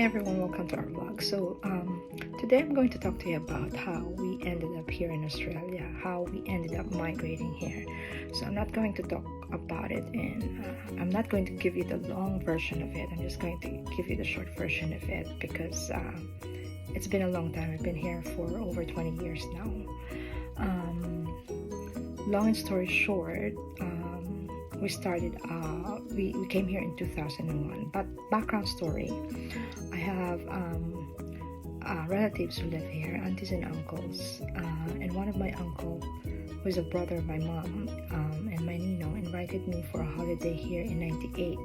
Hi everyone, welcome to our vlog. Today I'm going to talk to you about how we ended up here in Australia, how we ended up migrating here. So I'm not going to talk about it, and I'm not going to give you the long version of it. I'm just going to give you the short version of it because it's been a long time. I've been here for over 20 years now. Long story short, we came here in 2001. But background story, I have relatives who live here, aunties and uncles, and one of my uncle, who is a brother of my mom, and my Nino invited me for a holiday here in 98.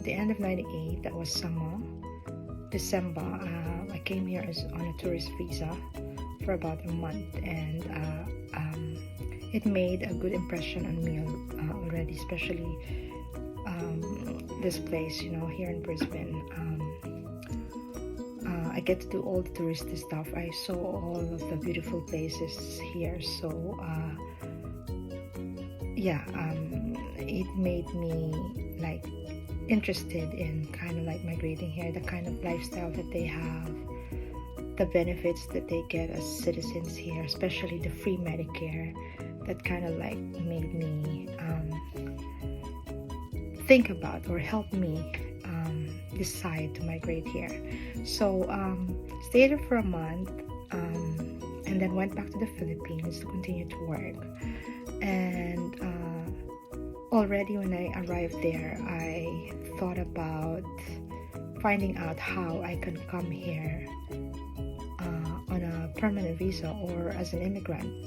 The end of 98, that was summer, December, I came here on a tourist visa for about a month, and it made a good impression on me already, especially this place, here in Brisbane. I get to do all the touristy stuff. I saw all of the beautiful places here, so it made me interested in kind of migrating here, the kind of lifestyle that they have, the benefits that they get as citizens here, especially the free Medicare. That kind of made me think about, or help me decide to migrate here. So stayed here for a month, and then went back to the Philippines to continue to work. And already when I arrived there, I thought about finding out how I can come here on a permanent visa or as an immigrant.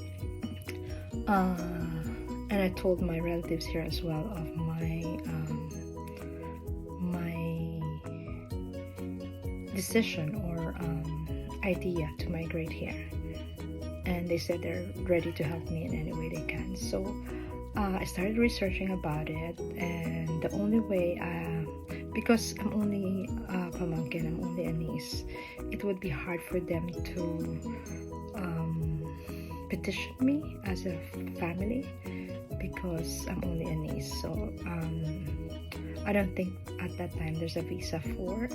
And I told my relatives here as well of my decision or idea to migrate here, and they said they're ready to help me in any way they can. So I started researching about it, and the only way, because I'm only pamangkin, I'm only a niece, it would be hard for them to petition me as a family because I'm only a niece. So I don't think at that time there's a visa for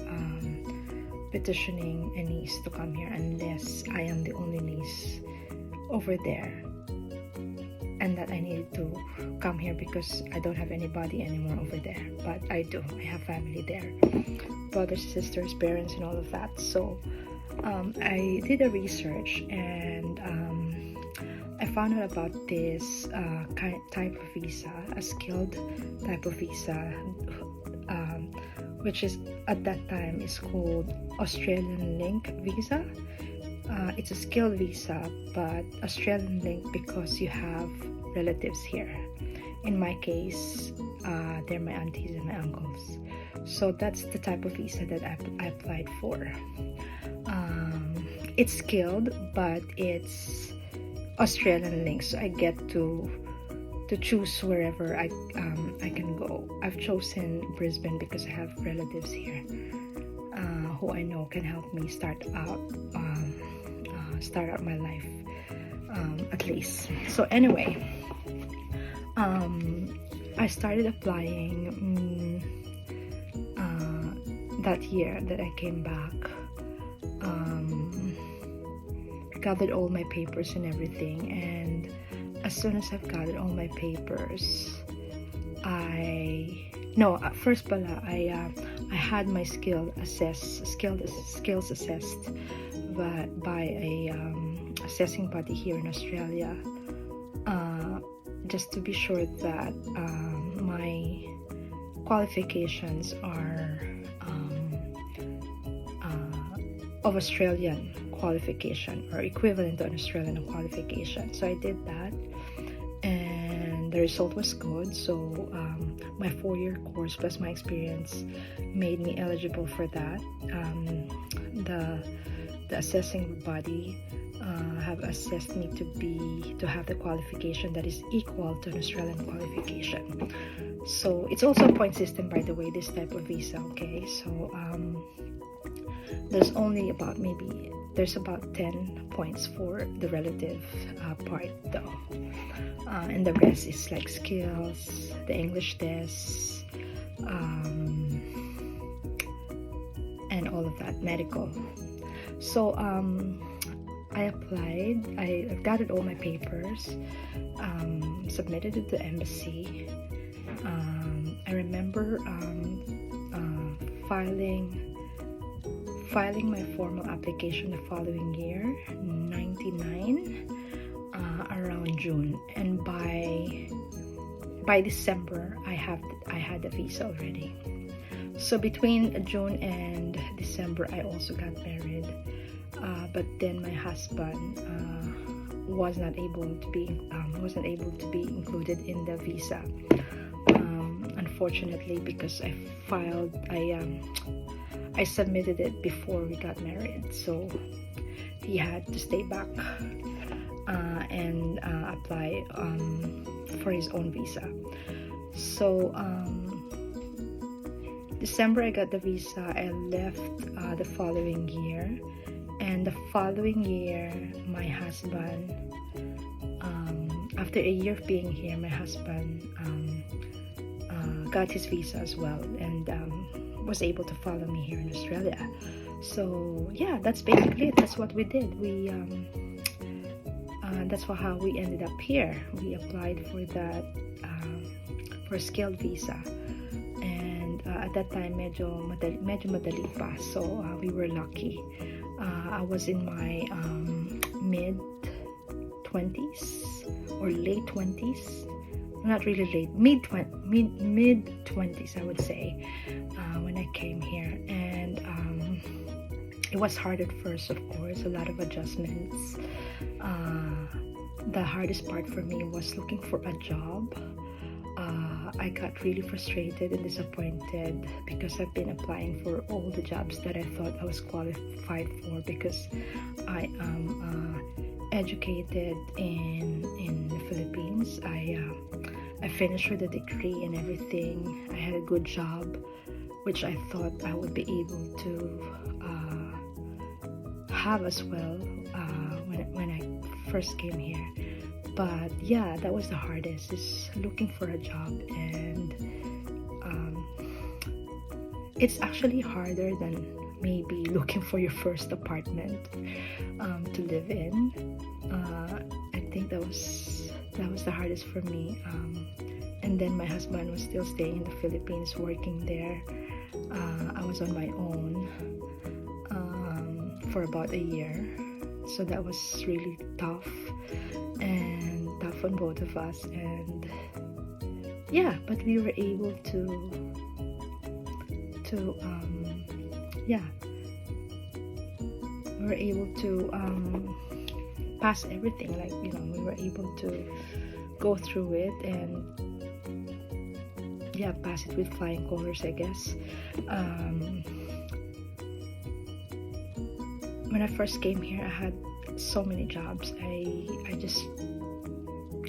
petitioning a niece to come here unless I am the only niece over there, and that I needed to come here because I don't have anybody anymore over there. But I do, I have family there, brothers, sisters, parents, and all of that. So I did a research, and I found out about this type of visa, a skilled type of visa, which is at that time is called Australian Link visa. It's a skilled visa, but Australian Link because you have relatives here. In my case, they're my aunties and my uncles. So that's the type of visa that I applied for. It's skilled, but it's Australian Link, so I get to choose wherever I can go. I've chosen Brisbane because I have relatives here who I know can help me start out my life, at least. So anyway, I started applying that year that I came back. Gathered all my papers and everything, and as soon as I've gathered all my papers, I had my skills assessed by a assessing body here in Australia, just to be sure that my qualifications are of Australian qualification or equivalent to an Australian qualification. So I did that, and the result was good. So my 4-year course plus my experience made me eligible for that. The assessing body have assessed me to have the qualification that is equal to an Australian qualification. So it's also a point system, by the way, this type of visa. Okay, so there's only about there's about 10 points for the relative part though, and the rest is skills, the English test, and all of that medical. So I applied. I gathered all my papers, submitted it to the embassy. I remember filing my formal application the following year, 99, around June, and by December I had the visa already. So between June and December I also got married, but then my husband wasn't able to be included in the visa, unfortunately, because I submitted it before we got married, so he had to stay back and apply for his own visa. So December I got the visa. I left the following year, and the following year my husband, after a year of being here, my husband got his visa as well, and was able to follow me here in Australia. So yeah, that's basically it. That's what we did. That's how we ended up here. We applied for that for a skilled visa, and at that time medyo madali pa, so we were lucky. I was in my mid 20s or late 20s, not really late, mid 20s I would say, when I came here. And it was hard at first, of course, a lot of adjustments. The hardest part for me was looking for a job. I got really frustrated and disappointed because I've been applying for all the jobs that I thought I was qualified for, because I am educated in the Philippines. I finished with a degree and everything. I had a good job, which I thought I would be able to have as well when I first came here. But yeah, that was the hardest, is looking for a job, and it's actually harder than maybe looking for your first apartment to live in. I think that was the hardest for me. And then my husband was still staying in the Philippines, working there. I was on my own for about a year, so that was really tough on both of us. And yeah, but we were able to pass everything. Like, we were able to go through it and pass it with flying colors, I guess. When I first came here, I had so many jobs. I just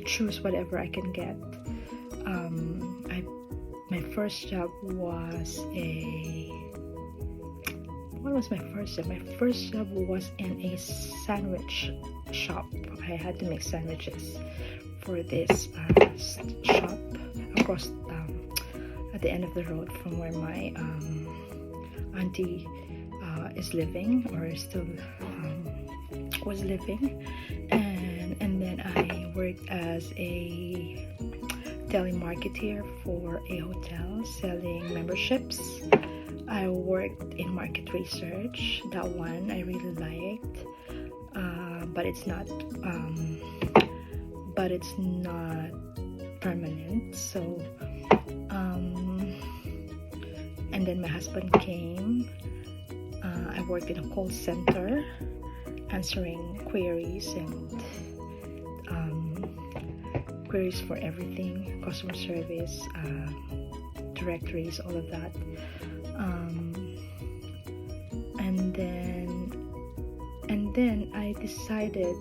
choose whatever I can get. My first job was what was my first job? My first job was in a sandwich shop. I had to make sandwiches for this shop across at the end of the road from where my auntie is living, or still was living. And then I worked as a telemarketer for a hotel selling memberships. I worked in market research. That one I really liked, but it's not permanent. So and then my husband came. I worked in a call center answering queries and queries for everything, customer service, directories, all of that. And then I decided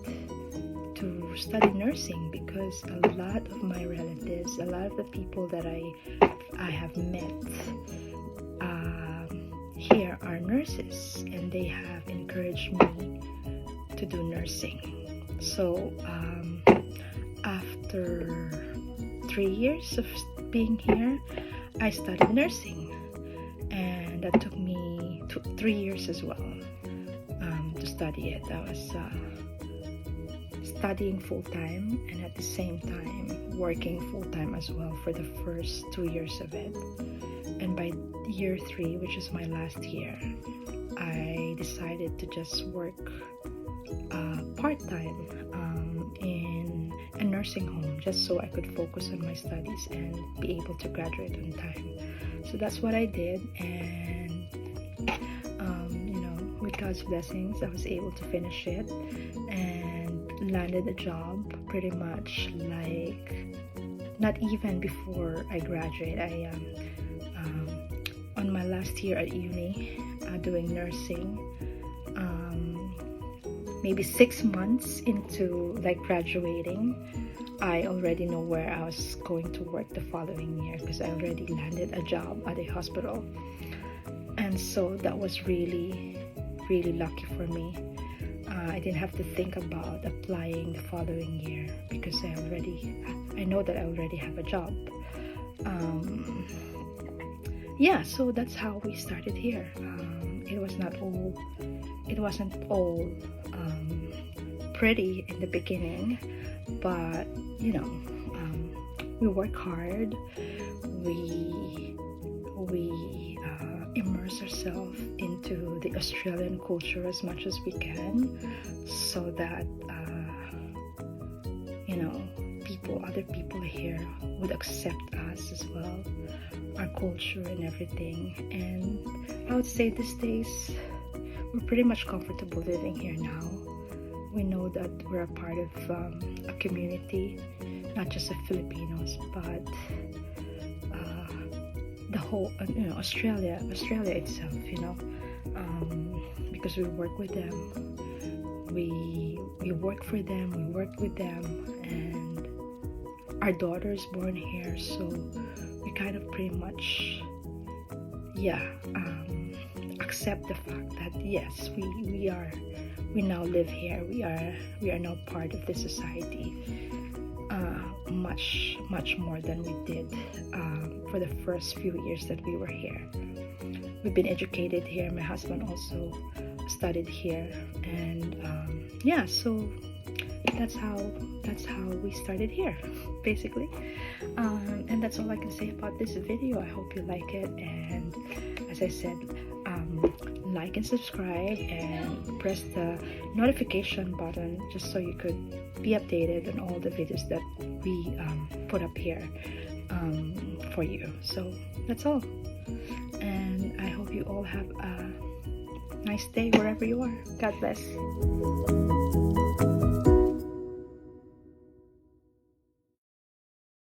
to study nursing, because a lot of my relatives, a lot of the people that I have met here are nurses, and they have encouraged me to do nursing. So after 3 years of being here, I studied nursing, and that took me 3 years as well to study it. I was studying full-time and at the same time working full-time as well for the first 2 years of it. And by year 3, which is my last year, I decided to just work part-time in a nursing home, just so I could focus on my studies and be able to graduate on time. So that's what I did, and with God's blessings, I was able to finish it and landed a job pretty much like not even before I graduate. I on my last year at uni doing nursing, maybe 6 months into like graduating, I already know where I was going to work the following year because I already landed a job at a hospital. And so that was really lucky for me. I didn't have to think about applying the following year because I know that I already have a job. So that's how we started here. It wasn't all pretty in the beginning, but we work hard. We immerse ourselves into the Australian culture as much as we can, so that other people here would accept us as well, our culture and everything. And I would say these days we're pretty much comfortable living here now. We know that we're a part of a community, not just of Filipinos, but the whole Australia itself, because we work with them, we work for them, we work with them, and our daughter is born here, so we kind of pretty much accept the fact that yes, we now live here, we are now part of this society, much more than we did for the first few years that we were here. We've been educated here. My husband also studied here, and so that's how we started here, basically. And that's all I can say about this video. I hope you like it, and as I said, like and subscribe and press the notification button just so you could be updated on all the videos that we put up here for you. So that's all, and I hope you all have a nice day wherever you are. God bless.